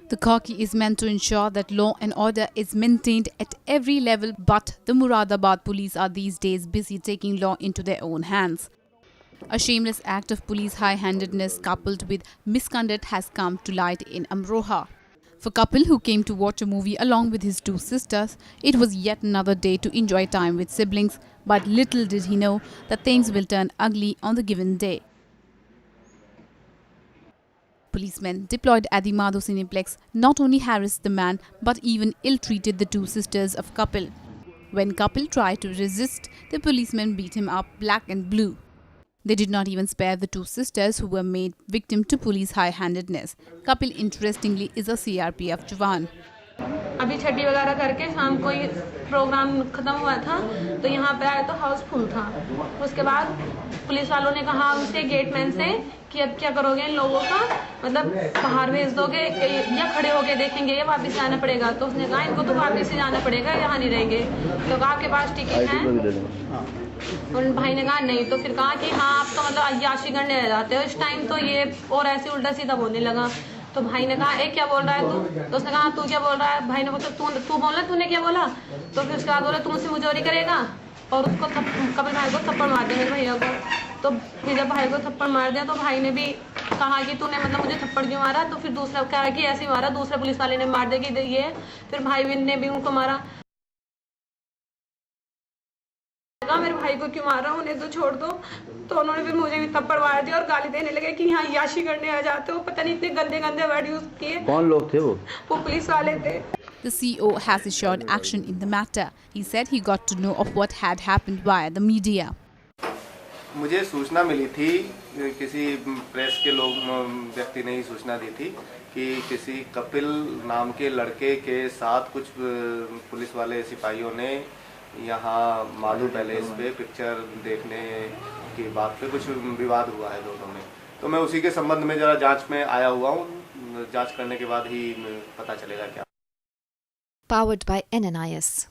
The Khaki is meant to ensure that law and order is maintained at every level, but the Muradabad police are these days busy taking law into their own hands. A shameless act of police high-handedness coupled with misconduct has come to light in Amroha. For couple who came to watch a movie along with his two sisters, it was yet another day to enjoy time with siblings, but little did he know that things will turn ugly on the given day. Policemen deployed at the Madhu Cineplex not only harassed the man but even ill-treated the two sisters of Kapil. When Kapil tried to resist, the policemen beat him up black and blue. They did not even spare the two sisters who were made victim to police high-handedness. Kapil, interestingly, is a CRPF Jawan. अभी छठी वगैरह करके शाम को ये programme खत्म हुआ था तो यहाँ पे आए तो हाउसफुल था। उसके बाद पुलिस वालों ने कहा उसके गेटमैन से कि अब क्या करोगे इन लोगों का, मतलब बाहर भेज दोगे या खड़े होके देखेंगे या वापस जाना पड़ेगा। तो उसने कहा इनको तो वापस ही जाना पड़ेगा, यहाँ नहीं रहेंगे। तो कहा आपके पास टिकट है? उन भाई ने कहा नहीं। तो फिर कहा कि हाँ आप तो मतलब अय्याशी करने रह जाते हो इस टाइम। तो ये और ऐसे उल्टा सीधा बोलने लगा। तो भाई ने कहा ए क्या बोल रहा है तू? तो उसने कहा तू क्या बोल रहा है? भाई ने बोला तू बोला, तूने क्या बोला? तो फिर उसके बाद बोला तू मुझसे मुजोरी करेगा, और उसको कपिल भाई को थप्पड़ मार दिया मेरे भैया को। तो फिर जब भाई को थप्पड़ मार दिया तो भाई ने भी कहा कि तूने मतलब मुझे थप्पड़ क्यों मारा? तो फिर दूसरा कहा कि ऐसे ही मारा, दूसरे पुलिस वाले ने मार दिया कि ये। फिर भाई ने भी उनको मारा। मेरे भाई को क्यों मारा, उन्हें तो छोड़ दो। तो उन्होंने फिर मुझे भी थप्पड़ मार दिया और गाली देने लगे कि यहाँ याशी करने आ जाते हो। पता नहीं इतने गंदे गंदे वर्ड यूज किए। कौन लोग थे वो? वो पुलिस वाले थे। The CO has assured action in the matter. He said he got to know of what had happened via the media. मुझे सूचना मिली थी, किसी प्रेस के व्यक्ति ने ही सूचना दी थी कि किसी कपिल नाम के लड़के के साथ कुछ पुलिस वाले सिपाहियों ने यहाँ माधु पैलेस पे पिक्चर देखने की बात पे कुछ विवाद हुआ है दोनों में। तो मैं उसी के संबंध में जरा जांच में आया हुआ हूँ। जांच करने के बाद ही पता चलेगा क्या। Powered by NNIS.